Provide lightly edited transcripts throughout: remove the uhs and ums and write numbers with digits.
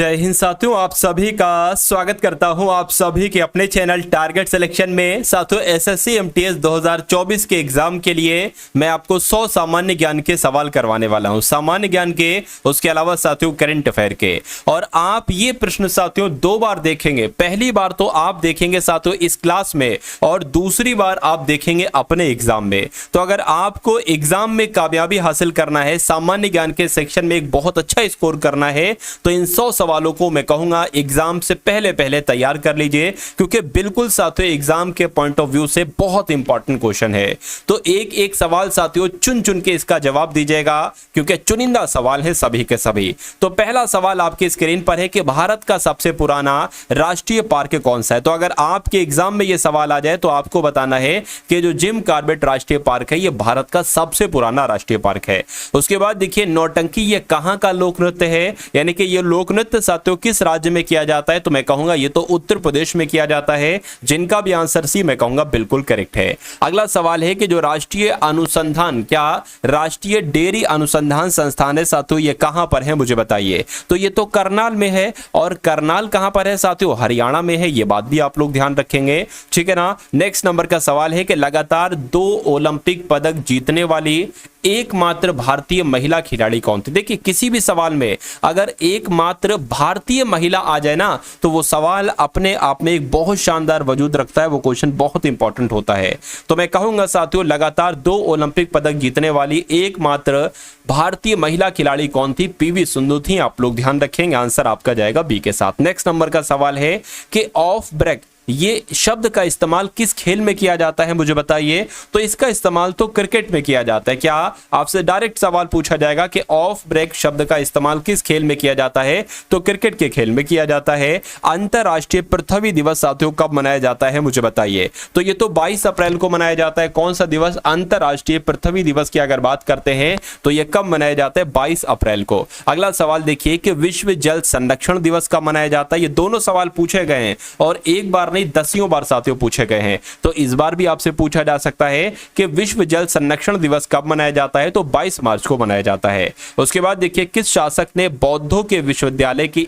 जय हिंद साथियों, आप सभी का स्वागत करता हूं आप सभी के अपने चैनल टारगेट सिलेक्शन में। साथियों, एसएससी एमटीएस 2024 के एग्जाम के लिए मैं आपको 100 सामान्य ज्ञान के सवाल करवाने वाला हूं, सामान्य ज्ञान के, उसके अलावा साथियों करंट अफेयर के। और आप ये प्रश्न साथियों 2 बार देखेंगे। पहली बार तो आप देखेंगे साथियों इस क्लास में, और दूसरी बार आप देखेंगे अपने एग्जाम में। तो अगर आपको एग्जाम में कामयाबी हासिल करना है, सामान्य ज्ञान के सेक्शन में एक बहुत अच्छा स्कोर करना है, तो इन 100 सवालों को मैं कहूंगा एग्जाम से पहले तैयार कर लीजिए, क्योंकि बिल्कुल साथियों एग्जाम के पॉइंट ऑफ व्यू से बहुत इंपॉर्टेंट क्वेश्चन है। तो एक एक सवाल साथियों चुन चुन के इसका जवाब दीजिएगा, क्योंकि चुनिंदा सवाल है सभी के सभी। तो पहला सवाल आपकी स्क्रीन पर है कि भारत का सबसे पुराना राष्ट्रीय पार्क कौन सा है। तो अगर आपके एग्जाम में यह सवाल आ जाए तो आपको बताना है कि जो जिम कॉर्बेट राष्ट्रीय पार्क है, यह भारत का सबसे पुराना राष्ट्रीय पार्क है। उसके बाद देखिए नौटंकी, यह कहां का लोक नृत्य है, यानी कि यह लोक नृत्य साथियों किस राज्य में किया जाता है। तो मैं कहूंगा ये तो उत्तर प्रदेश में किया जाता है, जिनका भी आंसर सी मैं कहूंगा बिल्कुल करेक्ट है। अगला सवाल है कि जो राष्ट्रीय अनुसंधान, क्या राष्ट्रीय डेयरी अनुसंधान संस्थान है साथियों, ये कहां पर है मुझे बताइए। तो ये तो करनाल में है, और करनाल कहां पर है साथियों, हरियाणा में है। ये बात भी आप लोग ध्यान रखेंगे, ठीक है ना। नेक्स्ट नंबर का सवाल है कि लगातार 2 ओलंपिक पदक जीतने वाली एकमात्र भारतीय महिला खिलाड़ी कौन थी। देखिए किसी भी सवाल में अगर एकमात्र भारतीय महिला आ जाए ना, तो वो सवाल अपने आप में एक बहुत शानदार वजूद रखता है, वो क्वेश्चन बहुत इंपॉर्टेंट होता है। तो मैं कहूंगा साथियों लगातार 2 ओलंपिक पदक जीतने वाली एकमात्र भारतीय महिला खिलाड़ी कौन थी, पीवी सिंधु थी। आप लोग ध्यान रखेंगे, आंसर आपका जाएगा बी के साथ। नेक्स्ट नंबर का सवाल है कि ऑफ ब्रेक, ये शब्द का इस्तेमाल किस खेल में किया जाता है मुझे बताइए। तो इसका इस्तेमाल तो क्रिकेट में किया जाता है। क्या आपसे डायरेक्ट सवाल पूछा जाएगा कि ऑफ ब्रेक शब्द का इस्तेमाल किस खेल में किया जाता है, तो क्रिकेट के खेल में किया जाता है। अंतरराष्ट्रीय पृथ्वी दिवस साथियों कब मनाया जाता है मुझे बताइए। तो ये तो 22 अप्रैल को मनाया जाता है। कौन सा दिवस, अंतरराष्ट्रीय पृथ्वी दिवस की अगर बात करते हैं तो यह कब मनाया जाता है, 22 अप्रैल को। अगला सवाल देखिए कि विश्व जल संरक्षण दिवस कब मनाया जाता है। ये दोनों सवाल पूछे गए हैं, और एक बार 10 बार साथियों पूछे गए हैं। तो इस बार भी आपसे पूछा जा सकता है कि विश्व जल संरक्षण दिवस कब मनाया जाता है, तो 22 मार्च को मनाया जाता है। उसके बाद देखिए किस शासक ने बौद्धों के विश्वविद्यालय की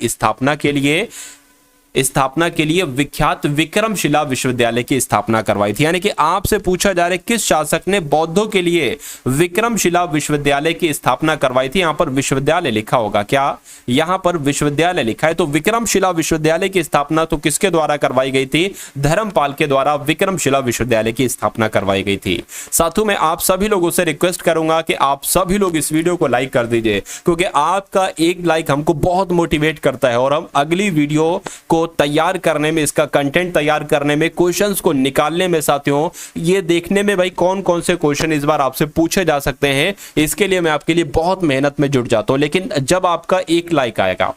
स्थापना के लिए विख्यात विक्रमशिला विश्वविद्यालय की स्थापना करवाई थी। यानी कि आपसे पूछा जा रहा है किस शासक ने बौद्धों के लिए विक्रमशिला विश्वविद्यालय की स्थापना करवाई थी। यहां पर विश्वविद्यालय लिखा होगा, क्या यहां पर विश्वविद्यालय लिखा है। तो विक्रमशिला विश्वविद्यालय की स्थापना तो किसके द्वारा करवाई गई थी, धर्मपाल के द्वारा विक्रमशिला विश्वविद्यालय की स्थापना करवाई गई थी। साथियों मैं आप सभी लोगों से रिक्वेस्ट करूंगा कि आप सभी लोग इस वीडियो को लाइक कर दीजिए, क्योंकि आपका एक लाइक हमको बहुत मोटिवेट करता है, और हम अगली वीडियो को तैयार करने में, इसका कंटेंट तैयार करने में, क्वेश्चंस को निकालने में साथियों, ये देखने में भाई कौन कौन से क्वेश्चन इस बार आपसे पूछे जा सकते हैं, इसके लिए मैं आपके लिए बहुत मेहनत में जुट जाता हूं। लेकिन जब आपका एक लाइक आएगा,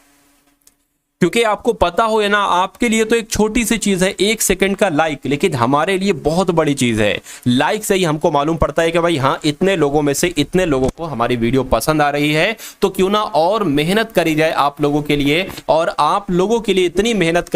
क्योंकि आपको पता हो या ना, आपके लिए तो एक छोटी सी चीज है 1 सेकंड का लाइक, लेकिन हमारे लिए बहुत बड़ी चीज है। लाइक से ही हमको मालूम पड़ता है कि भाई हाँ इतने लोगों में से इतने लोगों को हमारी वीडियो पसंद आ रही है। तो क्यों ना और मेहनत करी जाए आप लोगों के लिए, और आप लोगों के लिए इतनी मेहनत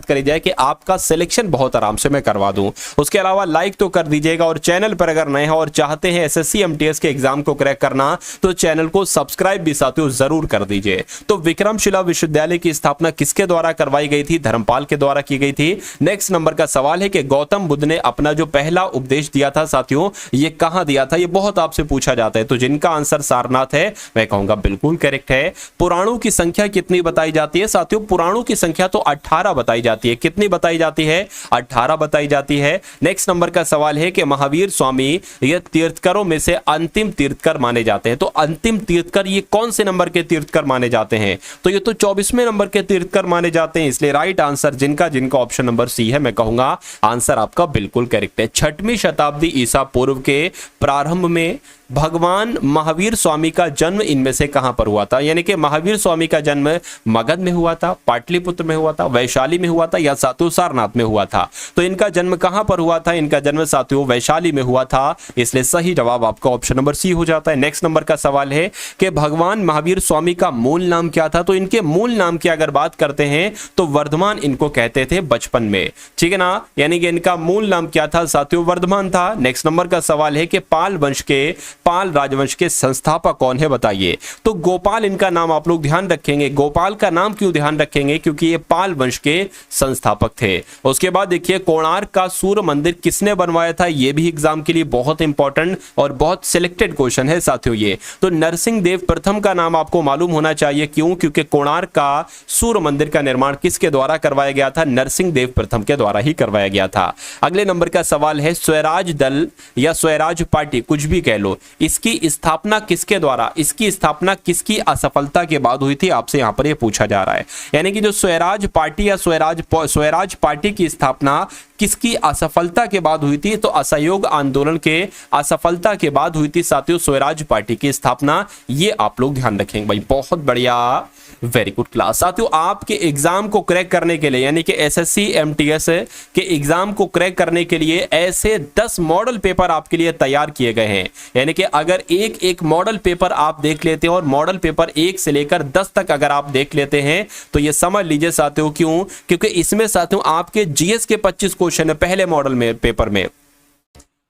करी जाए कि आपका सिलेक्शन बहुत आराम से मैं करवा दूं। उसके अलावा लाइक तो कर दीजिएगा, और चैनल पर अगर नए हैं और चाहते हैं एसएससी एमटीएस के एग्जाम को क्रैक करना, तो चैनल को सब्सक्राइब भी साथियों जरूर कर दीजिए। तो विक्रमशिला विश्वविद्यालय की स्थापना किसके द्वारा करवाई गई थी, धर्मपाल के द्वारा की गई थी। नेक्स्ट नंबर का सवाल है कि गौतम बुद्ध ने अपना जो पहला उपदेश दिया था साथियों, ये कहां दिया था, ये बहुत आपसे पूछा जाता है। तो जिनका आंसर सारनाथ है, मैं कहूंगा बिल्कुल करेक्ट है। पुराणों की संख्या कितनी बताई जाती है साथियों, पुराणों की संख्या तो 18 बताई जाती है। कितनी बताई जाती है, 18 बताई जाती है। नेक्स्ट नंबर का सवाल है कि महावीर स्वामी ये तीर्थकरों में से अंतिम तीर्थकर माने जाते हैं। तो अंतिम तीर्थकर ये कौन से नंबर के तीर्थकर माने जाते हैं, तो ये तो 24वें नंबर के तीर्थकर माने जाते हैं। इसलिए राइट आंसर जिनका ऑप्शन नंबर सी है, मैं कहूंगा आंसर आपका बिल्कुल करेक्ट है। 6वीं शताब्दी ईसा पूर्व के प्रारंभ में भगवान महावीर स्वामी का जन्म इनमें से कहां पर हुआ था। यानी कि महावीर स्वामी का जन्म मगध में हुआ था, पाटलिपुत्र में हुआ था, वैशाली में हुआ था, या साथियों सारनाथ में हुआ था। तो इनका जन्म कहां पर हुआ था, इनका जन्म साथियों वैशाली में हुआ था। इसलिए सही जवाब आपका ऑप्शन नंबर सी हो जाता है। नेक्स्ट नंबर का सवाल है कि भगवान महावीर स्वामी का मूल नाम क्या था। तो इनके मूल नाम की अगर बात करते हैं तो वर्धमान इनको कहते थे बचपन में, ठीक है ना। यानी कि इनका मूल नाम क्या था साथियों, वर्धमान था। नेक्स्ट नंबर का सवाल है कि पाल वंश के पाल राजवंश के संस्थापक कौन है बताइए। तो गोपाल इनका नाम आप लोग ध्यान रखेंगे। गोपाल का नाम क्यों ध्यान रखेंगे? क्योंकि ये पाल वंश के संस्थापक थे। उसके बाद देखिए कोणार्क का सूर्य मंदिर किसने बनवाया था, ये भी एग्जाम के लिए बहुत इंपॉर्टेंट और बहुत सिलेक्टेड क्वेश्चन है साथियों ये। तो नरसिंह देव प्रथम का नाम आपको मालूम होना चाहिए। क्यों? क्योंकि कोणार्क का सूर्य मंदिर का निर्माण किसके द्वारा करवाया गया था? नरसिंह देव प्रथम के द्वारा ही करवाया गया था। अगले नंबर का सवाल है स्वराज दल या स्वराज पार्टी, कुछ भी कह लो, इसकी स्थापना किसके द्वारा, इसकी स्थापना किसकी असफलता के बाद हुई थी? आपसे यहां पर यह पूछा जा रहा है। यानी कि जो स्वराज पार्टी या स्वराज पार्टी की स्थापना किसकी असफलता के बाद हुई थी? तो असहयोग आंदोलन के असफलता के बाद हुई थी साथियों स्वराज पार्टी की स्थापना। ये आप लोग ध्यान रखेंगे भाई, बहुत बढ़िया, वेरी गुड क्लास। साथियों आपके एग्जाम को क्रैक करने के लिए यानी कि एसएससी एमटीएस के एग्जाम को क्रैक करने के लिए ऐसे 10 मॉडल पेपर आपके लिए तैयार किए गए हैं। यानी कि अगर एक एक मॉडल पेपर आप देख लेते हैं और मॉडल पेपर 1 से लेकर 10 तक अगर आप देख लेते हैं तो ये समझ लीजिए साथियों, क्यों? क्योंकि इसमें साथियों आपके जीएस के 25 क्वेश्चन है पहले मॉडल में पेपर में,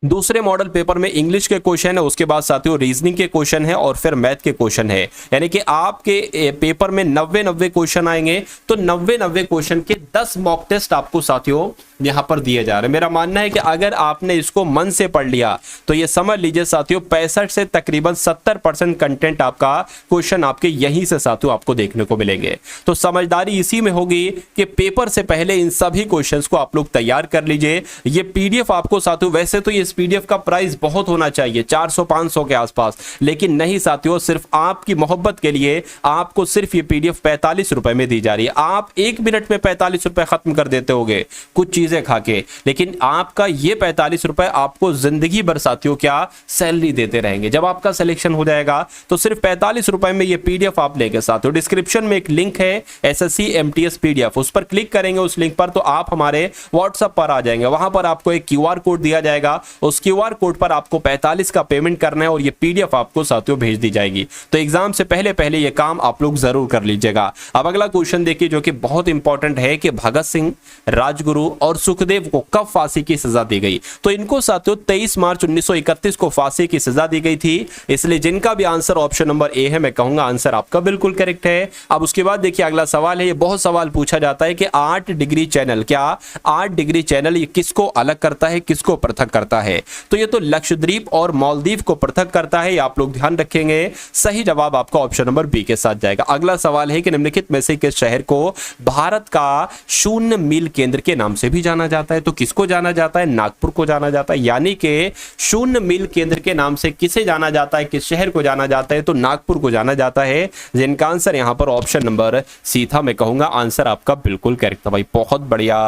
दूसरे मॉडल पेपर में इंग्लिश के क्वेश्चन है, उसके बाद साथियों रीजनिंग के क्वेश्चन है और फिर मैथ के क्वेश्चन है। यानी कि आपके पेपर में 90 क्वेश्चन आएंगे। तो 90 क्वेश्चन के 10 मॉक टेस्ट आपको साथियों यहां पर दिए जा रहे हैं। मेरा मानना है कि अगर आपने इसको मन से पढ़ लिया तो ये समझ लीजिए साथियों 65 से तकरीबन 70% कंटेंट आपका क्वेश्चन आपके यहीं से साथियों आपको देखने को मिलेंगे। तो समझदारी इसी में होगी कि पेपर से पहले इन सभी क्वेश्चंस को आप लोग तैयार कर लीजिए। ये पीडीएफ आपको साथियों, वैसे तो ये पीडीएफ का प्राइस बहुत होना चाहिए 400-500 के आसपास, लेकिन नहीं साथियों, सिर्फ आपकी मोहब्बत के लिए आपको सिर्फ ये पीडीएफ 45 रुपए में दी जा रही है। आप 1 मिनट में 45 रुपए खत्म कर देते होगे कुछ चीजें खा के, लेकिन आपका ये 45 रुपए आपको जिंदगी भर साथियों क्या सैलरी देते रहेंगे। जब आपका सिलेक्शन हो जाएगा तो सिर्फ 45 रुपए में ये पीडीएफ आप लेंगे साथियों। डिस्क्रिप्शन में एक लिंक है एसएससी एमटीएस पीडीएफ, उस पर क्लिक करेंगे उस लिंक पर तो आप हमारे व्हाट्सएप पर आ जाएंगे। वहां पर आपको एक क्यूआर कोड दिया जाएगा, उस क्यूआर कोड पर आपको 45 का पेमेंट करना है और ये पीडीएफ आपको साथियों भेज दी जाएगी। तो एग्जाम से पहले पहले ये काम आप लोग जरूर कर लीजिएगा। अब अगला क्वेश्चन देखिए जो कि बहुत इंपॉर्टेंट है कि भगत सिंह, राजगुरु और सुखदेव को कब फांसी की सजा दी गई? तो इनको साथियों 23 मार्च 1931 को फांसी की सजा दी गई थी। इसलिए जिनका भी आंसर ऑप्शन नंबर ए है, मैं कहूंगा आंसर आपका बिल्कुल करेक्ट है। अब उसके बाद देखिए अगला सवाल है, ये बहुत सवाल पूछा जाता है कि 8 डिग्री चैनल, क्या 8 डिग्री चैनल ये किसको अलग करता है, किसको पृथक करता है? तो ये तो लक्षद्वीप और मालदीव को पृथक करता है, आप लोग ध्यान रखेंगे। सही जवाब आपका ऑप्शन नंबर बी के साथ जाएगा। अगला सवाल है कि निम्नलिखित में से किस शहर को भारत का शून्य मील केंद्र के नाम से भी जाना जाता है? तो किसको जाना जाता है? नागपुर को जाना जाता है। यानी कि शून्य मील केंद्र के नाम से किसे जाना जाता है, किस शहर को जाना जाता है? तो नागपुर को जाना जाता है, जिनका आंसर यहां पर ऑप्शन नंबर सी था। मैं कहूंगा आंसर आपका बिल्कुल करेक्ट था भाई, बहुत बढ़िया,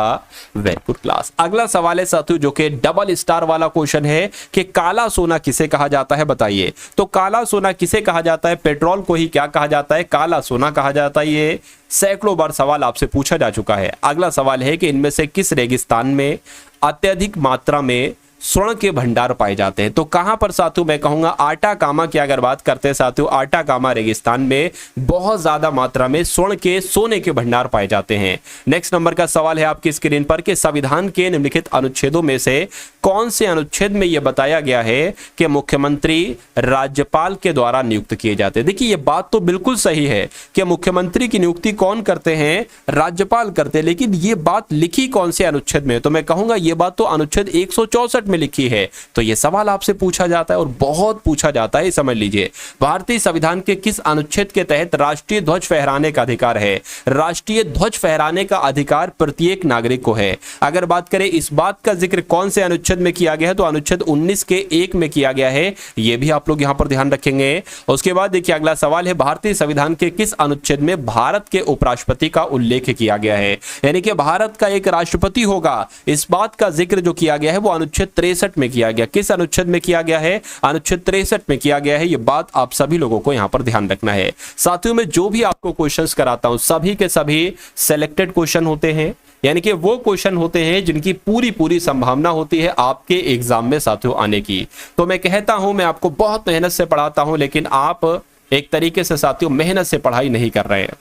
वेरी गुड क्लास। अगला सवाल है साथियों जो कि डबल स्टार वाला क्वेश्चन है कि काला सोना किसे कहा जाता है बताइए। तो काला सोना किसे कहा जाता है? पेट्रोल को ही क्या कहा जाता है? काला सोना कहा जाता है। ये सैकड़ों बार सवाल आपसे पूछा जा चुका है। अगला सवाल है कि इनमें से किस रेगिस्तान में अत्यधिक मात्रा में स्वर्ण के भंडार पाए जाते हैं? तो कहां पर साथियों? मैं कहूंगा आटाकामा की अगर बात करते हैं साथियों, आटाकामा रेगिस्तान में बहुत ज्यादा मात्रा में स्वर्ण के, सोने के भंडार पाए जाते हैं। नेक्स्ट नंबर का सवाल है आपकी स्क्रीन पर कि संविधान के निम्नलिखित अनुच्छेदों में से कौन से अनुच्छेद में यह बताया गया है कि मुख्यमंत्री राज्यपाल के द्वारा नियुक्त किए जाते हैं? देखिए यह बात तो बिल्कुल सही है कि मुख्यमंत्री की नियुक्ति कौन करते हैं? राज्यपाल करते हैं, लेकिन यह बात लिखी कौन से अनुच्छेद में? तो मैं कहूंगा यह बात तो अनुच्छेद 164 में लिखी है। तो यह सवाल आपसे पूछा जाता है और बहुत पूछा जाता है, समझ लीजिए। भारतीय संविधान के किस अनुच्छेद के तहत राष्ट्रीय ध्वज फहराने का अधिकार है? राष्ट्रीय ध्वज फहराने का अधिकार प्रत्येक नागरिक को है। अगर बात करें इस बात का जिक्र कौन से अनुच्छेद में किया गया है, तो अनुच्छेद 19 के 1 में किया गया है। यह भी आप लोग यहां पर ध्यान रखेंगे। उसके बाद देखिए अगला सवाल है, भारतीय संविधान के किस अनुच्छेद में भारत के उपराष्ट्रपति का उल्लेख किया गया है? यानी कि भारत का एक राष्ट्रपति होगा, इस बात का जिक्र जो किया गया है वो अनुच्छेद 63 में किया गया। किस अनुच्छेद में किया गया है? अनुच्छेद 63 में किया गया है। यह बात आप सभी लोगों को यहां पर ध्यान रखना है। साथियों में जो भी आपको क्वेश्चंस कराता हूं सभी के सभी सिलेक्टेड क्वेश्चन होते हैं, यानी कि वो क्वेश्चन होते हैं जिनकी पूरी पूरी संभावना होती है आपके एग्जाम में साथियों आने की। तो मैं कहता हूं मैं आपको बहुत मेहनत से पढ़ाता हूं, लेकिन आप एक तरीके से साथियों मेहनत से पढ़ाई नहीं कर रहे हैं,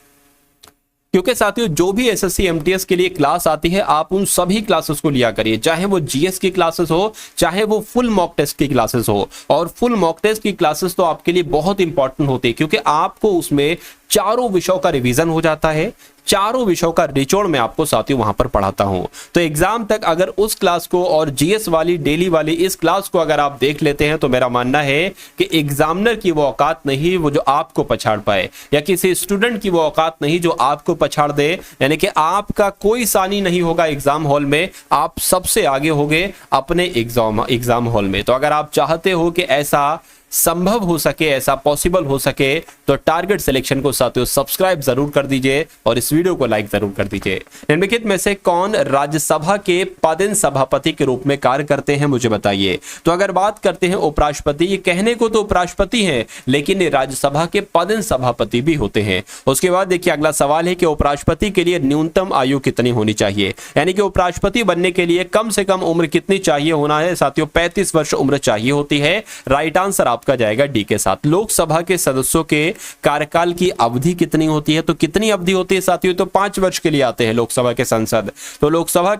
क्योंकि साथियों जो भी एसएससी एमटीएस के लिए क्लास आती है आप उन सभी क्लासेस को लिया करिए, चाहे वो जीएस की क्लासेस हो, चाहे वो फुल मॉक टेस्ट की क्लासेस हो। और फुल मॉक टेस्ट की क्लासेस तो आपके लिए बहुत इंपॉर्टेंट होती है, क्योंकि आपको उसमें चारों विषयों का रिवीजन हो जाता है, चारों विषयों का निचोड़ मैं आपको साथियों वहां पर पढ़ाता हूं। तो एग्जाम तक अगर उस क्लास को और जीएस वाली डेली वाली इस क्लास को अगर आप देख लेते हैं तो मेरा मानना है कि एग्जामिनर की वो औकात नहीं वो जो आपको पछाड़ पाए, या किसी स्टूडेंट की वो औकात नहीं जो आपको पछाड़ दे। यानी कि आपका कोई सानी नहीं होगा एग्जाम हॉल में, आप सबसे आगे होंगे अपने एग्जाम हॉल में। तो अगर आप चाहते हो कि ऐसा संभव हो सके, ऐसा पॉसिबल हो सके, तो टारगेट सिलेक्शन को साथियों सब्सक्राइब जरूर कर दीजिए और इस वीडियो को लाइक जरूर कर दीजिए। निम्नलिखित में से कौन राज्यसभा के पदेन सभापति के रूप में कार्य करते हैं, मुझे बताइए। तो अगर बात करते हैं उपराष्ट्रपति, ये कहने को तो उपराष्ट्रपति हैं लेकिन ये राज्यसभा के पदेन सभापति भी होते हैं। उसके बाद देखिए अगला सवाल है कि उपराष्ट्रपति के लिए न्यूनतम आयु कितनी होनी चाहिए, यानी कि उपराष्ट्रपति बनने के लिए कम से कम उम्र कितनी चाहिए होना है साथियों, 35 वर्ष उम्र चाहिए होती है। राइट आंसर आपका जाएगा डी के साथ। लोकसभा के सदस्यों के कार्यकाल की अवधि कितनी होती है, तो कितनी अवधि होती है साथियों, तो 5 वर्ष के लिए आते हैं लोकसभा के सांसद। तो लोकसभा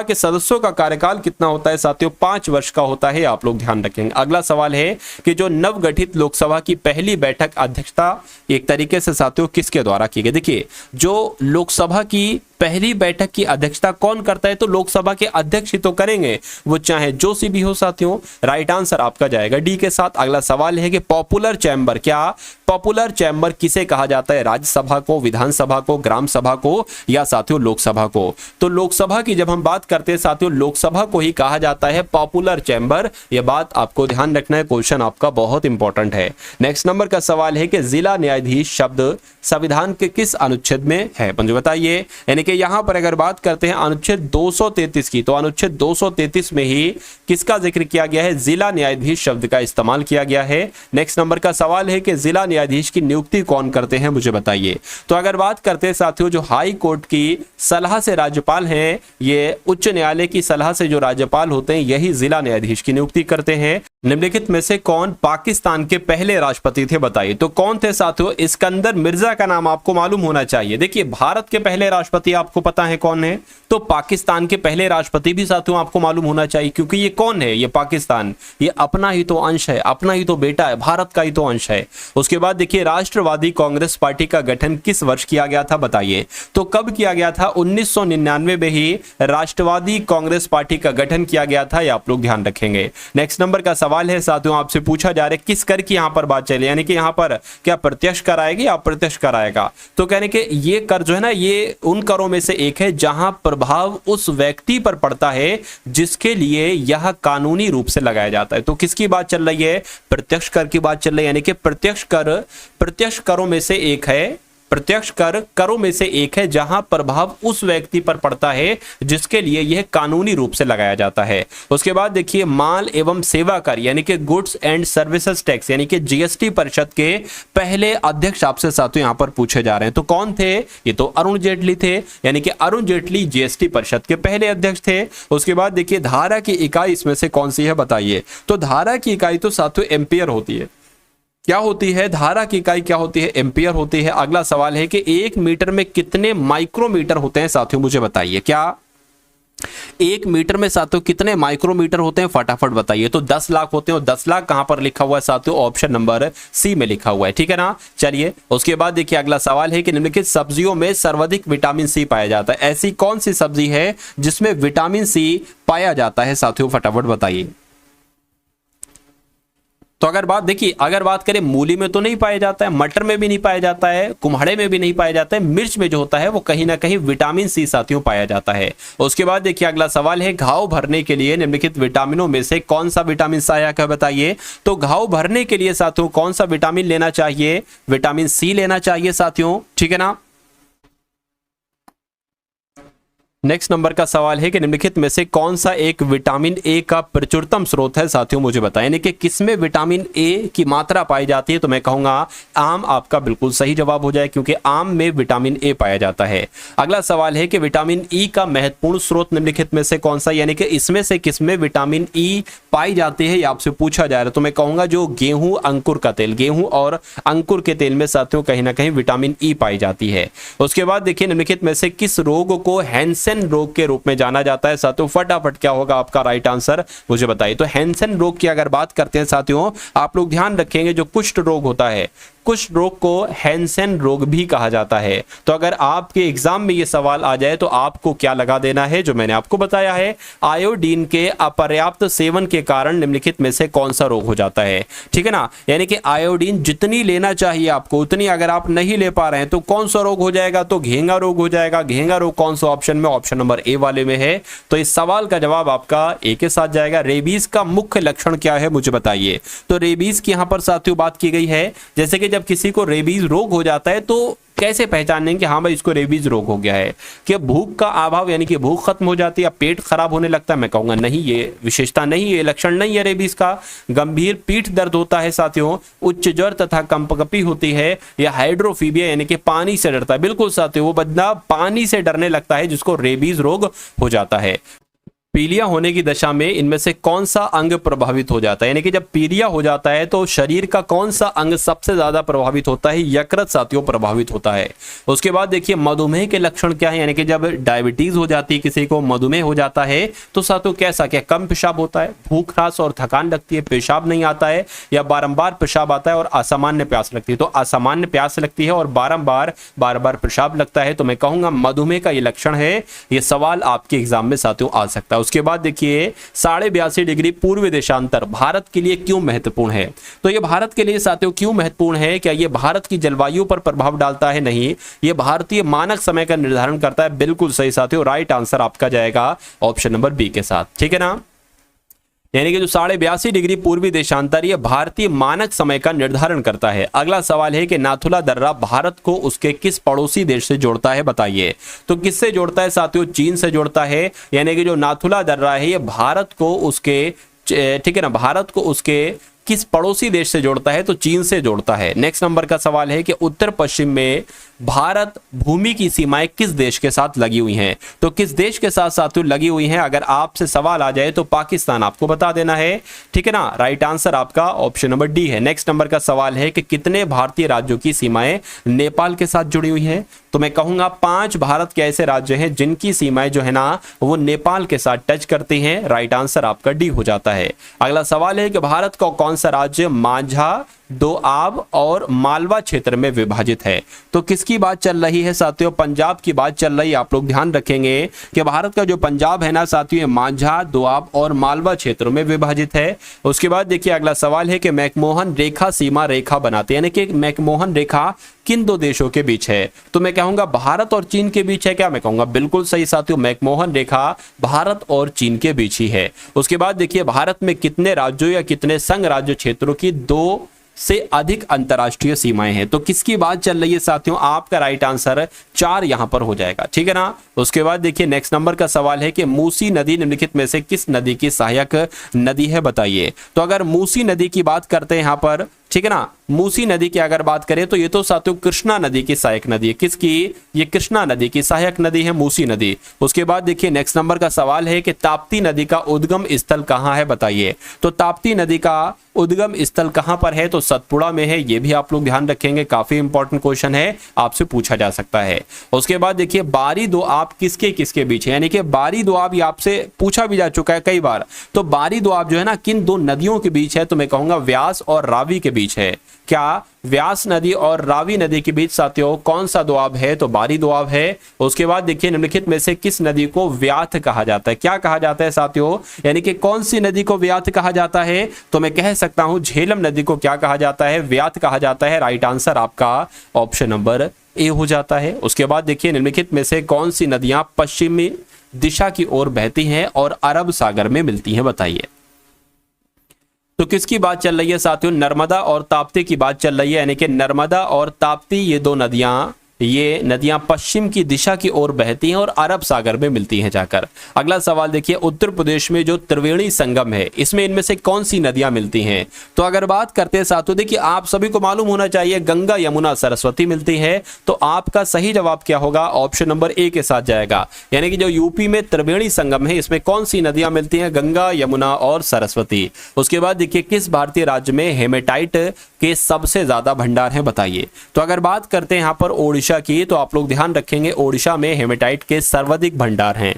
के सदस्यों का कार्यकाल कितना होता है साथियों, 5 वर्ष का होता है, आप लोग ध्यान रखेंगे। अगला सवाल है कि जो नवगठित लोकसभा की पहली बैठक अध्यक्षता एक तरीके से साथियों किसके द्वारा की गई। देखिए जो लोकसभा की पहली बैठक की अध्यक्षता कौन करता है, तो लोकसभा के अध्यक्ष ही तो करेंगे, वो चाहे जो सी भी हो साथियों। राइट आंसर आपका जाएगा डी के साथ। अगला सवाल है कि पॉपुलर चैम्बर, क्या पॉपुलर चैम्बर किसे कहा जाता है, राज्यसभा को, विधानसभा को, ग्राम सभा को, या साथियों लोकसभा को। तो लोकसभा की जब हम बात करते हैं साथियों, लोकसभा को ही कहा जाता है पॉपुलर चैम्बर। यह बात आपको ध्यान रखना है, क्वेश्चन आपका बहुत इंपॉर्टेंट है। नेक्स्ट नंबर का सवाल है कि जिला न्यायाधीश शब्द संविधान के किस अनुच्छेद में है, मुझे बताइए। यानी कि यहां पर अगर बात करते हैं अनुच्छेद 233 की, तो अनुच्छेद 233 में ही किसका जिक्र किया गया है, जिला न्यायाधीश शब्द का इस्तेमाल किया गया है। नेक्स्ट नंबर का सवाल है कि जिला न्यायाधीश की नियुक्ति कौन करते हैं, मुझे बताइए। तो अगर बात करते हैं साथियों, जो हाई कोर्ट की सलाह से राज्यपाल हैं, ये उच्च न्यायालय की सलाह से जो राज्यपाल होते हैं यही जिला न्यायाधीश की नियुक्ति करते हैं। निम्नलिखित में से कौन पाकिस्तान के पहले राष्ट्रपति थे, बताइए। तो कौन थे साथियों, इस्कंदर मिर्जा का नाम आपको मालूम होना चाहिए। देखिए भारत के पहले राष्ट्रपति आपको पता है कौन है, तो पाकिस्तान के पहले राष्ट्रपति भी साथियों आपको मालूम होना चाहिए, क्योंकि ये कौन है, ये पाकिस्तान, ये अपना ही तो अंश है, अपना ही तो बेटा है, भारत का ही तो अंश है। उसके बाद देखिए राष्ट्रवादी कांग्रेस पार्टी का गठन किस वर्ष किया गया था, बताइए। तो कब किया गया था, 1999 में ही राष्ट्रवादी कांग्रेस पार्टी का गठन किया गया था, ये आप लोग ध्यान रखेंगे। नेक्स्ट नंबर का सवाल है साथियों, आपसे पूछा जा रहा है किस कर की यहां पर बात चले, यानी कि यहां पर क्या प्रत्यक्ष कर आएगी या अप्रत्यक्ष कर आएगा। तो कहने के ये कर जो है ना, ये उन करों में से एक है जहां प्रभाव उस व्यक्ति पर पड़ता है जिसके लिए यह कानूनी रूप से लगाया जाता है। तो किसकी बात चल रही है, प्रत्यक्ष कर की बात चल रही है। यानी कि प्रत्यक्ष करों में से एक है, प्रत्यक्ष कर करों में से एक है जहां प्रभाव उस व्यक्ति पर पड़ता है जिसके लिए यह कानूनी रूप से लगाया जाता है। उसके बाद देखिए माल एवं सेवा कर यानी कि गुड्स एंड सर्विसेज टैक्स यानी कि जीएसटी परिषद के पहले अध्यक्ष आपसे साथियों यहां पर पूछे जा रहे हैं। तो कौन थे, ये तो अरुण जेटली थे, यानी कि अरुण जेटली जीएसटी परिषद के पहले अध्यक्ष थे। उसके बाद देखिए धारा की इकाई इसमें से कौन सी है, बताइए। तो धारा की इकाई तो साथियों एम्पियर होती है। क्या होती है, धारा की इकाई क्या होती है, एम्पियर होती है। अगला सवाल है कि 1 मीटर में कितने माइक्रोमीटर होते हैं साथियों, मुझे बताइए। क्या 1 मीटर में साथियों कितने माइक्रोमीटर होते हैं, फटाफट बताइए। तो 10 लाख होते हैं, और 10 लाख कहां पर लिखा हुआ है साथियों, ऑप्शन नंबर सी में लिखा हुआ है, ठीक है ना। चलिए उसके बाद देखिए अगला सवाल है कि निम्नलिखित सब्जियों में सर्वाधिक विटामिन सी पाया जाता है, ऐसी कौन सी सब्जी है जिसमें विटामिन सी पाया जाता है साथियों, फटाफट बताइए। तो अगर बात करें मूली में तो नहीं पाया जाता है, मटर में भी नहीं पाया जाता है, कुम्हाड़े में भी नहीं पाया जाता है, मिर्च में जो होता है वो कहीं ना कहीं विटामिन सी साथियों पाया जाता है। उसके बाद देखिए अगला सवाल है घाव भरने के लिए निम्नलिखित विटामिनों में से कौन सा विटामिन सहायक है, बताइए। तो घाव भरने के लिए साथियों कौन सा विटामिन लेना चाहिए, विटामिन सी लेना चाहिए साथियों, ठीक है ना। नेक्स्ट नंबर का सवाल है कि निम्नलिखित में से कौन सा एक विटामिन ए का प्रचुरतम स्रोत है साथियों, मुझे बताएं। यानी कि किसमें विटामिन ए की मात्रा पाई जाती है, तो मैं कहूंगा आम आपका बिल्कुल सही जवाब हो जाए, क्योंकि आम में विटामिन ए पाया जाता है। अगला सवाल है कि विटामिन ई का महत्वपूर्ण स्रोत निम्नलिखित में से कौन सा, यानी कि इसमें से किसमें विटामिन ई पाई जाती है, ये आपसे पूछा जा रहा है। तो मैं कहूंगा जो गेहूं अंकुर का तेल, गेहूं और अंकुर के तेल में साथियों कहीं ना कहीं विटामिन ई पाई जाती है। उसके बाद देखिए निम्नलिखित में से किस रोग को हैंसेन रोग के रूप में जाना जाता है साथियों, फटाफट क्या होगा आपका राइट आंसर मुझे बताइए। तो हैंसेन रोग की अगर बात करते हैं साथियों, आप लोग ध्यान रखेंगे जो कुष्ठ रोग होता है, कुष्ठ रोग को हैंसेन रोग भी कहा जाता है। तो अगर आपके एग्जाम में ये सवाल आ जाए तो आपको क्या लगा देना है, जो मैंने आपको बताया है, आयोडीन के अपर्याप्त सेवन के कारण निम्नलिखित में से कौन सा रोग हो जाता है। ठीक है ना, यानी कि आयोडीन जितनी लेना चाहिए आपको उतनी अगर आप नहीं ले पा रहे हैं तो कौन सा रोग हो जाएगा, तो घेंगा रोग हो जाएगा। घेंगा रोग कौन सा ऑप्शन में, ऑप्शन नंबर ए वाले में है। तो इस सवाल का जवाब आपका ए के साथ जाएगा। रेबीज का मुख्य लक्षण क्या है मुझे बताइए। तो रेबीज की यहां पर साथियों बात की गई है, जैसे कि जब किसी को रेबीज रोग हो जाता है तो कैसे पहचानेंगे कि हाँ भाई इसको रेबीज रोग हो गया है, कि भूख का अभाव यानी कि भूख खत्म हो जाती है या पेट खराब होने लगता है, मैं कहूंगा नहीं, ये विशेषता नहीं, ये लक्षण नहीं है रेबीज का। गंभीर पीठ दर्द होता है साथियों, उच्च ज्वर तथा कंपकपी होती है, या हाइड्रोफीबिया यानी कि पानी से डरता है। बिल्कुल साथियों, वो बंदा पानी से डरने लगता है जिसको रेबीज रोग हो जाता है। पीलिया होने की दशा में इनमें से कौन सा अंग प्रभावित हो जाता है, यानी कि जब पीलिया हो जाता है तो शरीर का कौन सा अंग सबसे ज्यादा प्रभावित होता है, यकृत साथियों प्रभावित होता है। उसके बाद देखिए मधुमेह के लक्षण क्या है, यानी कि जब डायबिटीज हो जाती है, किसी को मधुमेह हो जाता है तो साथियों कैसा, क्या कम पेशाब होता है, भूख ह्रास और थकान लगती है, पेशाब नहीं आता है, या बारंबार पेशाब आता है और असामान्य प्यास लगती है। तो असामान्य प्यास लगती है और बार बार पेशाब लगता है, तो मैं कहूंगा मधुमेह का ये लक्षण है। ये सवाल आपके एग्जाम में साथियों आ सकता है। उसके बाद देखिए 82.5 डिग्री पूर्व देशांतर भारत के लिए क्यों महत्वपूर्ण है। तो ये भारत के लिए साथियों क्यों महत्वपूर्ण है, क्या ये भारत की जलवायु पर प्रभाव डालता है, नहीं, ये भारतीय मानक समय का निर्धारण करता है। बिल्कुल सही साथियों, राइट आंसर आपका जाएगा ऑप्शन नंबर बी के साथ। ठीक है ना, यानी कि जो 82.5 डिग्री पूर्वी देशांतर ये भारतीय मानक समय का निर्धारण करता है। अगला सवाल है कि नाथुला दर्रा भारत को उसके किस पड़ोसी देश से जोड़ता है, बताइए। तो किससे जोड़ता है साथियों, चीन से जोड़ता है। यानी कि जो नाथुला दर्रा है ये भारत को उसके, ठीक है ना, भारत को उसके किस पड़ोसी देश से जोड़ता है, तो चीन से जोड़ता है। नेक्स्ट नंबर का सवाल है कि उत्तर पश्चिम में भारत भूमि की सीमाएं किस देश के साथ लगी हुई हैं। तो किस देश के साथ साथियों लगी हुई हैं, अगर आपसे सवाल आ जाए तो पाकिस्तान आपको बता देना है। ठीक है ना, राइट आंसर आपका ऑप्शन नंबर डी है। नेक्स्ट नंबर का सवाल है कि कितने भारतीय राज्यों की सीमाएं नेपाल के साथ जुड़ी हुई हैं। तो मैं कहूंगा 5 भारत के ऐसे राज्य हैं जिनकी सीमाएं जो है ना वो नेपाल के साथ टच करती हैं। राइट आंसर आपका डी हो जाता है। अगला सवाल है कि भारत का कौन सा राज्य माझा, दोआब और मालवा क्षेत्र में विभाजित है। तो किसकी बात चल रही है साथियों, पंजाब की बात चल रही है। आप लोग ध्यान रखेंगे कि भारत का जो पंजाब है ना साथियों, माझा, दोआब और मालवा क्षेत्रों में विभाजित है। उसके बाद देखिए अगला सवाल है कि मैकमोहन रेखा सीमा रेखा बनाते हैं, यानी कि मैकमोहन रेखा किन दो देशों के बीच है। तो मैं कहूंगा भारत और चीन के बीच है क्या, मैं कहूंगा बिल्कुल सही साथियों, मैकमोहन रेखा भारत और चीन के बीच ही है। उसके बाद देखिए भारत में कितने राज्यों या कितने संघ राज्य क्षेत्रों की 2 से अधिक अंतरराष्ट्रीय सीमाएं हैं। तो किसकी बात चल रही है साथियों, आपका राइट आंसर 4 यहां पर हो जाएगा। ठीक है ना, उसके बाद देखिए नेक्स्ट नंबर का सवाल है कि मूसी नदी निम्नलिखित में से किस नदी की सहायक नदी है, बताइए। तो अगर मूसी नदी की बात करते हैं यहां पर, ठीक है ना, मूसी नदी की अगर बात करें तो ये तो साथियों कृष्णा नदी की सहायक नदी है। किसकी, ये कृष्णा नदी की सहायक नदी है मूसी नदी। उसके बाद देखिए नेक्स्ट नंबर का सवाल है कि ताप्ती नदी का उद्गम स्थल कहां है, बताइए। तो ताप्ती नदी का उद्गम स्थल कहां पर है, तो सतपुड़ा में है। ये भी आप लोग ध्यान रखेंगे, काफी इंपॉर्टेंट क्वेश्चन है, आपसे पूछा जा सकता है। उसके बाद देखिए बारी दोआब किसके किसके बीच है, यानी कि बारी दोआब ये आपसे पूछा भी जा चुका है कई बार। तो बारी दोआब जो है ना किन 2 नदियों के बीच है, तो मैं कहूंगा व्यास और रावी के बीच है। क्या व्यास नदी और रावी नदी के बीच साथियों कौन सा दोआब है, तो बारी दोआब है। उसके बाद देखिए निम्नलिखित में से किस नदी को व्याथ कहा जाता है, क्या कहा जाता है साथियों, यानी कि कौन सी नदी को व्याथ कहा जाता है। तो मैं कह सकता हूं झेलम नदी को क्या कहा जाता है, व्याथ कहा जाता है। राइट आंसर आपका ऑप्शन नंबर ए हो जाता है। उसके बाद देखिए निम्नलिखित में से कौन सी नदियां पश्चिमी दिशा की ओर बहती हैं और अरब सागर में मिलती हैं, बताइए। तो किसकी बात चल रही है साथियों, नर्मदा और ताप्ती की बात चल रही है, यानी कि नर्मदा और ताप्ती ये 2 नदियां ये नदियां पश्चिम की दिशा की ओर बहती हैं और अरब सागर में मिलती हैं जाकर। अगला सवाल देखिए, उत्तर प्रदेश में जो त्रिवेणी संगम है इसमें इनमें से कौन सी नदियां मिलती हैं? तो अगर बात करते हैं साथियों, देखिए आप सभी को मालूम होना चाहिए गंगा यमुना सरस्वती मिलती है। तो आपका सही जवाब क्या होगा? ऑप्शन नंबर ए के साथ जाएगा। यानी कि जो यूपी में त्रिवेणी संगम है इसमें कौन सी नदियां मिलती हैं? गंगा, यमुना और सरस्वती। उसके बाद देखिए, किस भारतीय राज्य में हेमेटाइट के सबसे ज्यादा भंडार हैं? बताइए। तो अगर बात करते हैं यहां पर ओडिशा की, तो आप लोग ध्यान रखेंगे ओडिशा में हेमेटाइट के सर्वाधिक भंडार हैं।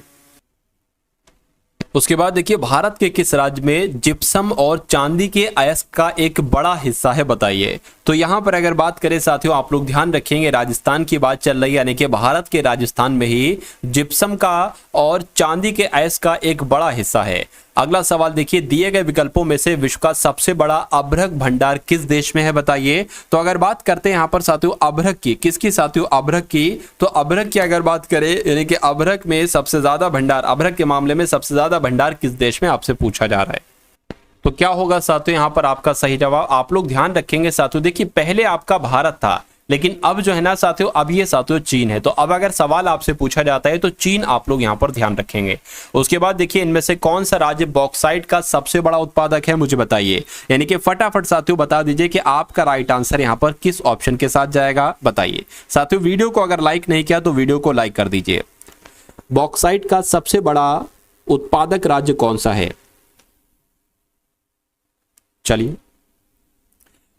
उसके बाद देखिए, भारत के किस राज्य में जिप्सम और चांदी के अयस्क का एक बड़ा हिस्सा है? बताइए। तो यहां पर अगर बात करें साथियों, आप लोग ध्यान रखेंगे राजस्थान की बात चल रही है, यानी कि भारत के राजस्थान में ही जिप्सम का और चांदी के अयस्क का एक बड़ा हिस्सा है। अगला सवाल देखिए, दिए गए विकल्पों में से विश्व का सबसे बड़ा अभ्रक भंडार किस देश में है? बताइए। तो अगर बात करते हैं यहां पर साथियों अभ्रक की, किसकी साथियों? अभ्रक की। तो अभ्रक की अगर बात करें, यानी कि अभ्रक में सबसे ज्यादा भंडार, अभ्रक के मामले में सबसे ज्यादा भंडार किस देश में आपसे पूछा जा रहा है? तो क्या होगा साथियों यहां पर आपका सही जवाब? आप लोग ध्यान रखेंगे साथियों, देखिए पहले आपका भारत था, लेकिन अब जो है ना साथियों, अब ये साथियों चीन है। तो अब अगर सवाल आपसे पूछा जाता है तो चीन आप लोग यहां पर ध्यान रखेंगे। उसके बाद देखिए, इनमें से कौन सा राज्य बॉक्साइट का सबसे बड़ा उत्पादक है? मुझे बताइए। यानी कि फटाफट साथियों बता दीजिए कि आपका राइट आंसर यहां पर किस ऑप्शन के साथ जाएगा? बताइए। साथियों वीडियो को अगर लाइक नहीं किया तो वीडियो को लाइक कर दीजिए। बॉक्साइट का सबसे बड़ा उत्पादक राज्य कौन सा है? चलिए,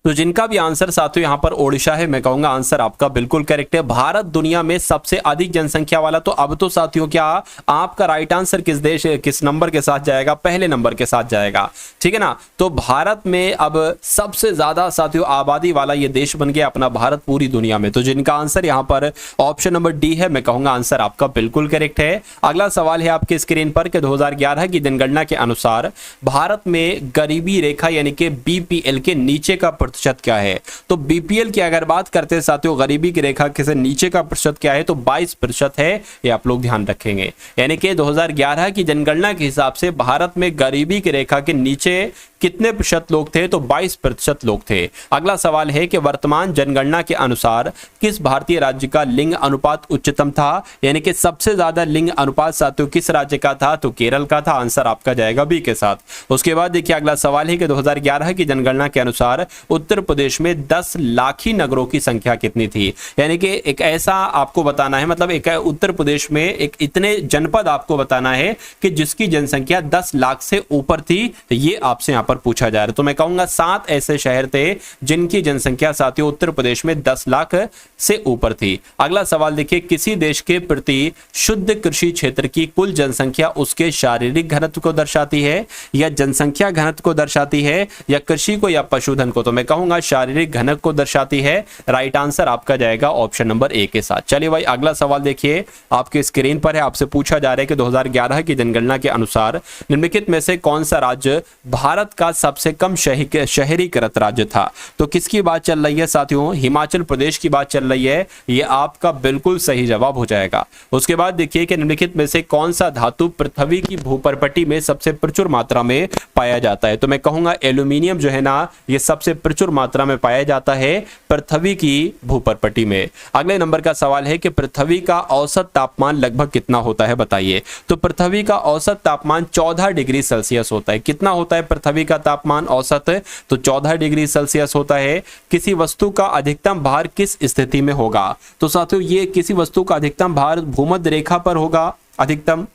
तो जिनका भी आंसर साथियों यहां पर ओडिशा है, मैं कहूंगा आंसर आपका बिल्कुल करेक्ट है। भारत दुनिया में सबसे अधिक जनसंख्या वाला, तो अब तो साथियों क्या आपका राइट आंसर किस देश, किस नंबर के साथ जाएगा? पहले नंबर के साथ जाएगा, ठीक है ना। तो भारत में अब सबसे ज्यादा साथियों आबादी वाला ये देश बन गया अपना भारत पूरी दुनिया में। तो जिनका आंसर यहां पर ऑप्शन नंबर डी है, मैं कहूंगा आंसर आपका बिल्कुल करेक्ट है। अगला सवाल है आपके स्क्रीन पर कि 2011 की जनगणना के अनुसार भारत में गरीबी रेखा यानी कि बीपीएल के नीचे का प्रतिशत क्या है? तो बीपीएल की अगर बात करते हैं साथियों, गरीबी की रेखा के नीचे का प्रतिशत क्या है? तो 22% है। ये आप लोग ध्यान रखेंगे। यानी कि 2011 की जनगणना के हिसाब से भारत में गरीबी की रेखा के नीचे कितने प्रतिशत लोग थे? तो 22% लोग थे। अगला सवाल है कि वर्तमान जनगणना के अनुसार किस भारतीय राज्य का लिंग अनुपात उच्चतम था? यानी कि सबसे ज्यादा लिंग अनुपात साथियों किस राज्य का था? तो केरल का था। आंसर आपका जाएगा बी के साथ। उसके बाद देखिए, अगला सवाल है कि 2011 की जनगणना के अनुसार उत्तर प्रदेश में 10 लाखी नगरों की संख्या कितनी थी? यानी कि एक ऐसा आपको बताना है, मतलब एक उत्तर प्रदेश में एक इतने जनपद आपको बताना है कि जिसकी जनसंख्या 10 लाख से ऊपर थी। ये आपसे यहां पर पूछा जा रहा है। तो मैं कहूंगा 7 ऐसे शहर थे जिनकी जनसंख्या साथियों उत्तर प्रदेश में 10 लाख से ऊपर थी। अगला सवाल देखिए, किसी देश के प्रति शुद्ध कृषि क्षेत्र की कुल जनसंख्या उसके शारीरिक घनत्व को दर्शाती है, या जनसंख्या घनत्व को दर्शाती है, या कृषि को, या पशुधन को? तो मैं कहूंगा शारीरिक घनत्व को दर्शाती है। राइट आंसर आपका जाएगा ऑप्शन नंबर ए के साथ। चलिए भाई, अगला सवाल देखिए आपके स्क्रीन पर है। आपसे पूछा जा रहा है कि 2011 की जनगणना के अनुसार निम्नलिखित में से कौन सा राज्य भारत का सबसे कम शहरीकृत राज्य था? तो किसकी बात चल रही है साथियों? हिमाचल प्रदेश की बात चल रही है। यह आपका बिल्कुल सही जवाब हो जाएगा। उसके बाद देखिए कि निम्नलिखित में से कौन सा धातु पृथ्वी की भूपर्पटी में सबसे प्रचुर मात्रा में पाया जाता है? तो मैं कहूंगा एल्यूमिनियम जो है ना, यह सबसे प्रचुर मात्रा में पाया जाता है पृथ्वी की भूपर्पटी में। अगले नंबर का सवाल है कि पृथ्वी का औसत तापमान लगभग कितना होता है? बताइए। तो पृथ्वी का औसत तापमान 14 डिग्री सेल्सियस होता है। कितना होता है पृथ्वी का तापमान औसत? तो 14 डिग्री सेल्सियस होता है। किसी वस्तु का अधिकतम भार किस स्थिति में होगा? तो साथियों ये किसी वस्तु का अधिकतम भार भूमध्य रेखा पर होगा अधिकतम,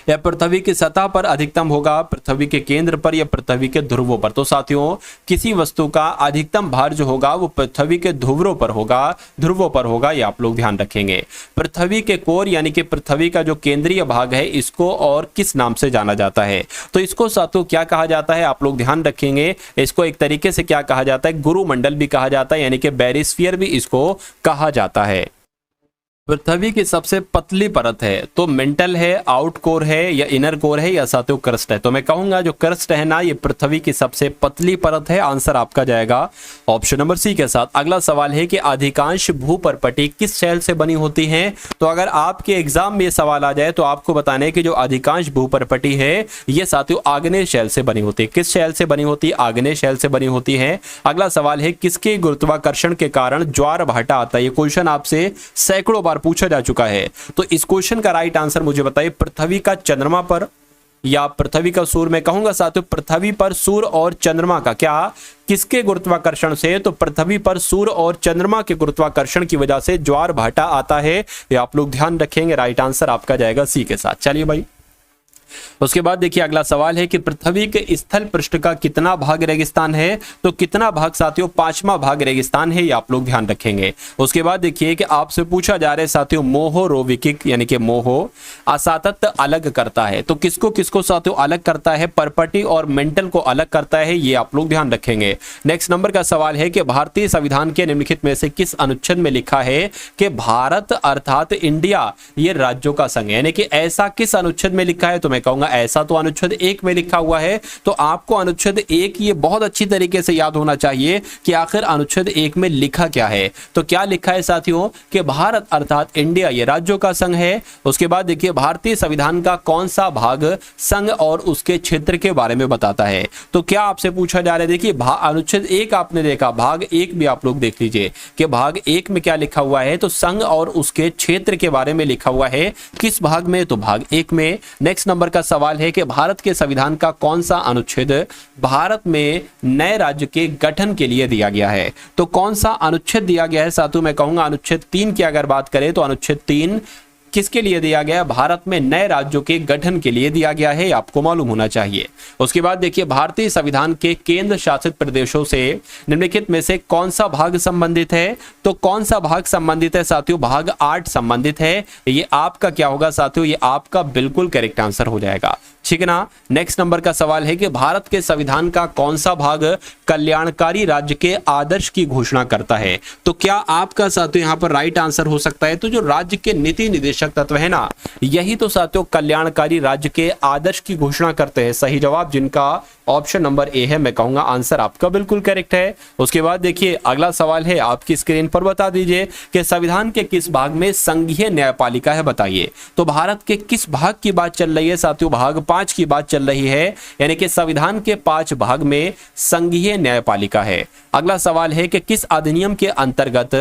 या पृथ्वी की सतह पर अधिकतम होगा, पृथ्वी के केंद्र पर, या पृथ्वी के ध्रुवों पर? तो साथियों किसी वस्तु का अधिकतम भार जो होगा वो पृथ्वी के ध्रुवों पर होगा। ये आप लोग ध्यान रखेंगे। पृथ्वी के कोर यानी कि पृथ्वी का जो केंद्रीय भाग है, इसको और किस नाम से जाना जाता है? तो इसको साथियों क्या कहा जाता है? आप लोग ध्यान रखेंगे। इसको एक तरीके से क्या कहा जाता है? गुरुमंडल भी कहा जाता है, यानी कि बैरिस्फीयर भी इसको कहा जाता है। पृथ्वी की सबसे पतली परत है तो मेंटल है, आउट कोर है या इनर कोर है या साथियों क्रस्ट है? तो मैं कहूंगा जो क्रस्ट है ना, ये पृथ्वी की सबसे पतली परत है। आंसर आपका जाएगा ऑप्शन नंबर सी के साथ। अगला सवाल है कि अधिकांश भूपर्पटी किस शैल से बनी होती हैं? तो अगर आपके एग्जाम में ये सवाल आ जाए तो आपको बताना है कि जो अधिकांश भूपर्पटी है ये साथियों आग्नेय शैल से बनी होती है। किस शैल से बनी होती है? आग्नेय शैल से बनी होती है। अगला सवाल है किसके गुरुत्वाकर्षण के कारण ज्वार भाटा आता है? ये क्वेश्चन आपसे सैकड़ों बार पूछा जा चुका है, तो इस क्वेश्चन का राइट आंसर मुझे बताइए। पृथ्वी का चंद्रमा पर या पृथ्वी का सूर्य? मैं कहूंगा साथियों पृथ्वी पर सूर्य और चंद्रमा का क्या, किसके गुरुत्वाकर्षण से? तो पृथ्वी पर सूर्य और चंद्रमा के गुरुत्वाकर्षण की वजह से ज्वार भाटा आता है। ये आप लोग ध्यान रखेंगे। राइट आंसर आपका जाएगा सी के साथ। चलिए भाई, उसके बाद देखिए अगला सवाल है कि पृथ्वी के स्थल पृष्ठ का कितना भाग रेगिस्तान है? तो कितना भाग साथियों? 5वां भाग रेगिस्तान है। ये आप लोग ध्यान रखेंगे। उसके बाद देखिए कि आपसे पूछा जा रहा है साथियों मोहो रोविकिक यानी कि मोहो असातत्य अलग करता है, तो किसको किसको साथियों अलग करता है? परपटी और मेंटल को अलग करता है। ये आप लोग ध्यान रखेंगे। नेक्स्ट नंबर का सवाल है कि भारतीय संविधान के निम्नलिखित में से किस अनुच्छेद में लिखा है कि भारत अर्थात इंडिया ये राज्यों का संघ है? यानी कि ऐसा किस अनुच्छेद में लिखा है? तो मैं कहूंगा ऐसा तो अनुच्छेद 1 में लिखा हुआ है। तो आपको अनुच्छेद 1 ये बहुत अच्छी तरीके से याद होना चाहिए कि आखिर अनुच्छेद 1 में लिखा क्या है। तो क्या लिखा है साथियों कि भारत अर्थात इंडिया ये राज्यों का संघ है। उसके बाद देखिए भारतीय संविधान का कौन सा भाग संघ और उसके क्षेत्र के बारे में बताता है? तो क्या आपसे पूछा जा रहा है, देखिए अनुच्छेद 1 आपने देखा, भाग 1 भी आप लोग देख लीजिए कि भाग 1 में क्या लिखा हुआ है? तो संघ और उसके क्षेत्र के बारे में लिखा हुआ है। किस भाग में? तो भाग 1 में। नेक्स्ट नंबर का सवाल है कि भारत के संविधान का कौन सा अनुच्छेद भारत में नए राज्य के गठन के लिए दिया गया है? तो कौन सा अनुच्छेद दिया गया है साथियों? मैं कहूंगा अनुच्छेद 3 की अगर बात करें तो अनुच्छेद 3 किसके लिए दिया गया? भारत में नए राज्यों के गठन के लिए दिया गया है। आपको मालूम होना चाहिए। उसके बाद देखिए भारतीय संविधान के केंद्र शासित प्रदेशों से निम्नलिखित में से कौन सा भाग संबंधित है? तो कौन सा भाग संबंधित है साथियों? भाग 8 संबंधित है। ये आपका क्या होगा साथियों? ये आपका बिल्कुल करेक्ट आंसर हो जाएगा। ठीक है ना। नेक्स्ट नंबर का सवाल है कि भारत के संविधान का कौन सा भाग कल्याणकारी राज्य के आदर्श की घोषणा करता है? तो क्या आपका साथियों यहां पर राइट आंसर हो सकता है? तो जो राज्य के नीति निर्देशक तत्व है ना, यही तो साथियों कल्याणकारी राज्य के आदर्श की घोषणा करते हैं। सही जवाब जिनका ऑप्शन नंबर ए है। मैं कहूंगा आंसर आपका बिल्कुल करेक्ट है। उसके बाद देखिए अगला सवाल है, आपकी स्क्रीन पर बता दीजिए कि संविधान के किस भाग में संघीय न्यायपालिका है? बताइए। तो भारत के किस भाग की बात चल रही है साथियों? भाग 5 की बात चल रही है। यानी कि संविधान के 5 भाग में संघीय न्यायपालिका है। अगला सवाल है कि किस अधिनियम के अंतर्गत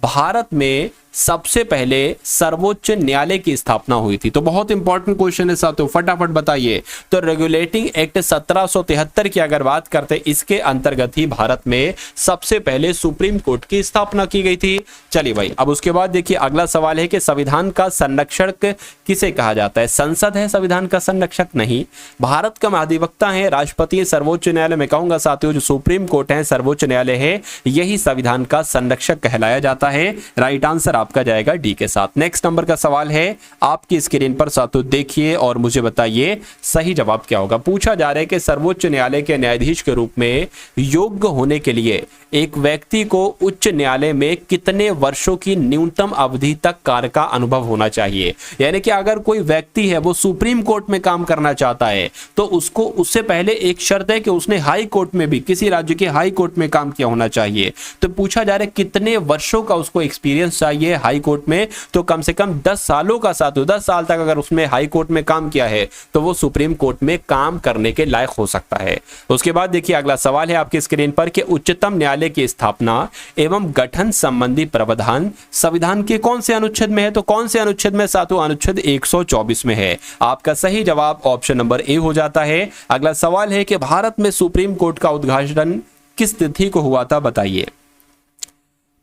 भारत में सबसे पहले सर्वोच्च न्यायालय की स्थापना हुई थी? तो बहुत इंपॉर्टेंट क्वेश्चन है साथियों, फटाफट बताइए। तो रेगुलेटिंग एक्ट 1773 की अगर बात करते, इसके अंतर्गत ही भारत में सबसे पहले सुप्रीम कोर्ट की स्थापना की गई थी। चलिए भाई, अब उसके बाद देखिए अगला सवाल है कि संविधान का संरक्षक किसे कहा जाता है? संसद है संविधान का संरक्षक? नहीं, भारत का महाधिवक्ता है राष्ट्रपति। सर्वोच्च न्यायालय में कहूंगा साथियों जो सुप्रीम कोर्ट है, सर्वोच्च न्यायालय है, यही संविधान का संरक्षक कहलाया जाता है। राइट आंसर आपका जाएगा डी के साथ। नेक्स्ट नंबर का सवाल है, आपकी स्क्रीन पर साथियों देखिए और मुझे बताइए सही जवाब क्या होगा। पूछा जा रहा है कि सर्वोच्च न्यायालय के न्यायाधीश के रूप में योग्य होने के लिए एक व्यक्ति को उच्च न्यायालय में कितने वर्षों की न्यूनतम अवधि तक कार्य का अनुभव होना चाहिए? यानी कि अगर कोई व्यक्ति है वो सुप्रीम कोर्ट में काम करना चाहता है तो उसको उससे पहले एक शर्त है कि उसने हाई कोर्ट में भी, किसी राज्य के हाई कोर्ट में काम किया होना चाहिए। तो पूछा जा रहा है कितने वर्षों का उसको एक्सपीरियंस चाहिए हाई कोर्ट में? तो कम से कम 10 सालों का साथियों, 10 साल तक अगर उसने हाई कोर्ट में काम किया है तो वो सुप्रीम कोर्ट में काम करने के लायक हो सकता है। उसके बाद देखिए अगला सवाल है आपकी स्क्रीन पर कि उच्चतम न्यायालय की स्थापना एवं गठन संबंधी प्रावधान संविधान के कौन से अनुच्छेद में है? तो कौन से अनुच्छेद में साथियों? अनुच्छेद 124 में है। आपका सही जवाब ऑप्शन नंबर ए हो जाता है। अगला सवाल है कि भारत में सुप्रीम कोर्ट का उद्घाटन किस तिथि को हुआ था? बताइए।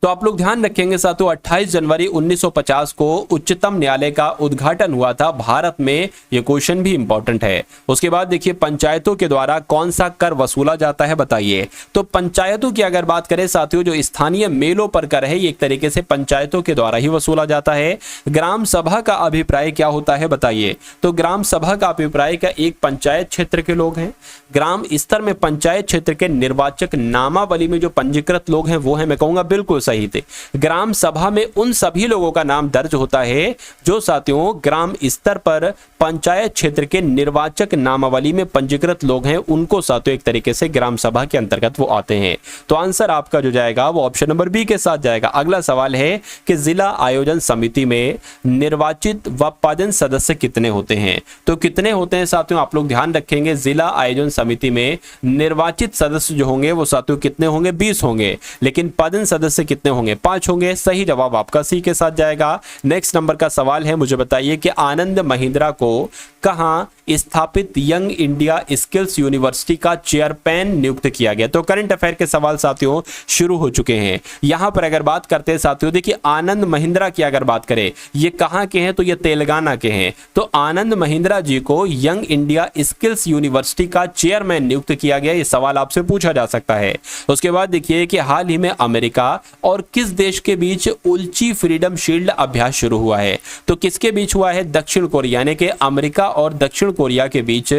तो आप लोग ध्यान रखेंगे साथियों 28 जनवरी 1950 को उच्चतम न्यायालय का उद्घाटन हुआ था भारत में। ये क्वेश्चन भी इंपॉर्टेंट है। उसके बाद देखिए पंचायतों के द्वारा कौन सा कर वसूला जाता है? बताइए। तो पंचायतों की अगर बात करें साथियों, जो स्थानीय मेलों पर कर है, ये एक तरीके से पंचायतों के द्वारा ही वसूला जाता है। ग्राम सभा का अभिप्राय क्या होता है? बताइए। तो ग्राम सभा का अभिप्राय का एक पंचायत क्षेत्र के लोग हैं, ग्राम स्तर में पंचायत क्षेत्र के निर्वाचक नामावली में जो पंजीकृत लोग हैं वो है। मैं कहूंगा बिल्कुल सही थे। ग्राम सभा में उन सभी लोगों का नाम दर्ज होता है जो साथियों ग्राम स्तर पर पंचायत क्षेत्र के निर्वाचक नामावली में पंजीकृत लोग हैं, उनको साथियों एक तरीके से ग्राम सभा के अंतर्गत वो आते हैं। तो आंसर आपका जो जाएगा वो ऑप्शन नंबर बी के साथ जाएगा। अगला सवाल है कि जिला आयोजन समिति में निर्वाचित व पदस्थ सदस्य कितने होते हैं? तो कितने होते हैं साथियों, आप लोग ध्यान रखेंगे। जिला आयोजन समिति में निर्वाचित सदस्य जो होंगे वो साथियों कितने होंगे? 20 होंगे। लेकिन पदस्थ सदस्य कितने होंगे? 5 होंगे। सही जवाब आपका सी के साथ जाएगा। नेक्स्ट नंबर का सवाल है, मुझे बताइए कि आनंद महिंद्रा को कहां स्थापित यंग इंडिया स्किल्स यूनिवर्सिटी का चेयरमैन नियुक्त किया गया? तो करंट अफेयर के सवाल साथियों शुरू हो चुके हैं। यहां पर अगर बात करते हैं साथियों, देखिए आनंद महिंद्रा की अगर बात करें, ये कहां के हैं? तो ये तेलंगाना के हैं। तो आनंद महिंद्रा जी को यंग इंडिया स्किल्स यूनिवर्सिटी का चेयरमैन नियुक्त किया गया, ये सवाल आपसे पूछा जा सकता है। उसके बाद देखिए कि हाल ही में अमेरिका और किस देश के बीच उल्ची फ्रीडम शील्ड अभ्यास शुरू हुआ है? तो किसके बीच हुआ है? दक्षिण कोरिया, यानी कि अमेरिका और दक्षिण कोरिया के बीच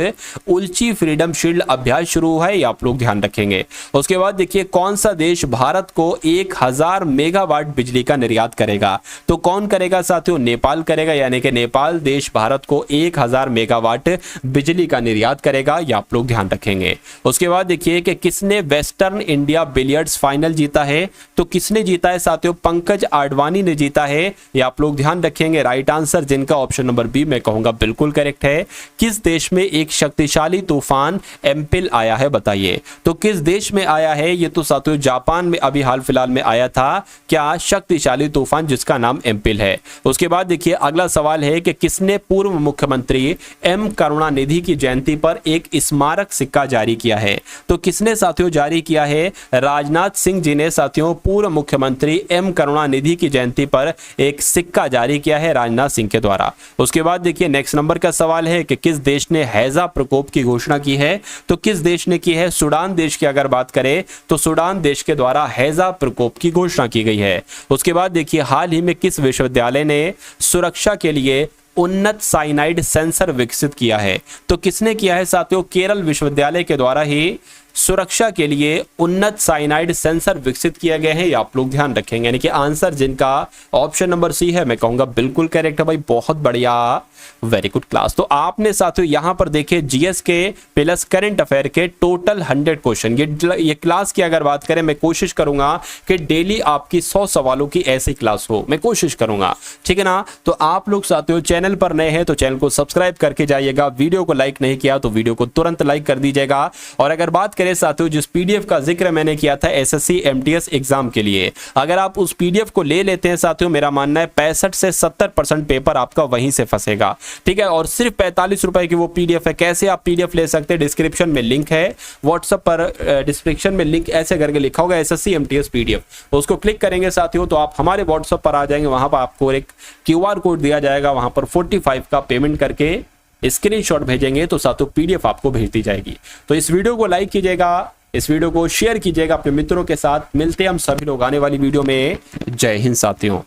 उल्ची फ्रीडम शील्ड अभ्यास शुरू हुआ है, ये आप लोग ध्यान रखेंगे। उसके बाद देखिए कौन सा देश भारत को 1000 मेगावाट बिजली का निर्यात करेगा? तो कौन करेगा साथियों? नेपाल करेगा, यानी कि नेपाल देश भारत को 1000 मेगावाट बिजली का निर्यात करेगा, ये आप लोग ध्यान रखेंगे। उसके बाद देखिए कि किसने वेस्टर्न इंडिया बिलियर्ड्स फाइनल जीता है? तो किसने जीता है साथियों? पंकज आडवाणी ने जीता है, ये आप लोग ध्यान रखेंगे। राइट आंसर जिनका ऑप्शन नंबर बी मैं कहूंगा बिल्कुल करेक्ट है। किस देश में एक शक्तिशाली तूफान एम्पिल आया है बताइए? तो किस देश में आया है? ये तो साथियों जापान में अभी हाल फिलहाल में आया था, क्या शक्तिशाली तूफान जिसका नाम एम्पिल है। उसके बाद देखिए अगला सवाल है कि किसने पूर्व मुख्यमंत्री एम करुणानिधि की जयंती पर एक स्मारक सिक्का जारी किया है? तो किसने साथियों जारी किया है? राजनाथ सिंह जी ने साथियों पूर्व मुख्यमंत्री एम करुणानिधि की जयंती पर एक सिक्का जारी किया है राजनाथ सिंह के द्वारा। उसके बाद देखिए नेक्स्ट नंबर का सवाल है कि किस देश ने हैजा प्रकोप की घोषणा की है? तो किस देश ने की है? सूडान देश की अगर बात करें तो सूडान देश के द्वारा हैजा प्रकोप की घोषणा की गई है। उसके बाद देखिए हाल ही में किस विश्वविद्यालय ने सुरक्षा के लिए उन्नत साइनाइड सेंसर विकसित किया है? तो किसने किया है साथियों? केरल विश्वविद्यालय के द्वारा ही सुरक्षा के लिए उन्नत साइनाइड सेंसर विकसित किया गया है, ये आप लोग ध्यान रखेंगे। यानी कि आंसर जिनका ऑप्शन नंबर सी है मैं कहूंगा बिल्कुल करेक्ट है भाई, बहुत बढ़िया, वेरी गुड क्लास। तो आपने साथियों यहां पर देखे जीएस के प्लस करंट अफेयर के टोटल 100 क्वेश्चन। ये क्लास की अगर बात करें, मैं कोशिश करूंगा कि डेली आपकी 100 सवालों की ऐसी क्लास हो, मैं कोशिश करूंगा, ठीक है ना। तो आप लोग साथियों चैनल पर नए हैं तो चैनल को सब्सक्राइब करके जाइएगा, वीडियो को लाइक नहीं किया तो वीडियो को तुरंत लाइक कर दीजिएगा। और अगर बात करें साथियों जिस पीडीएफ का जिक्र मैंने किया था एसएससी एमटीएस एग्जाम के लिए, अगर आप उस पीडीएफ को ले लेते हैं साथियों, मेरा मानना है 65 से 70% पेपर आपका वहीं से फंसेगा, ठीक है। और सिर्फ 45 रुपए की वो पीडीएफ है। कैसे आप पीडीएफ ले सकते हैं? डिस्क्रिप्शन में लिंक है, व्हाट्सएप पर डिस्क्रिप्शन में लिंक ऐसे करके लिखा होगा एसएससी एमटीएस पीडीएफ, उसको क्लिक करेंगे साथियों तो आप हमारे व्हाट्सएप पर आ जाएंगे। वहां पर आपको एक क्यूआर कोड दिया जाएगा, वहां पर 45 का पेमेंट करके स्क्रीनशॉट भेजेंगे तो साथियों पीडीएफ आपको भेज दी जाएगी। तो इस वीडियो को लाइक कीजिएगा, इस वीडियो को शेयर कीजिएगा अपने मित्रों के साथ। मिलते हैं हम सभी लोग आने वाली वीडियो में। जय हिंद साथियों।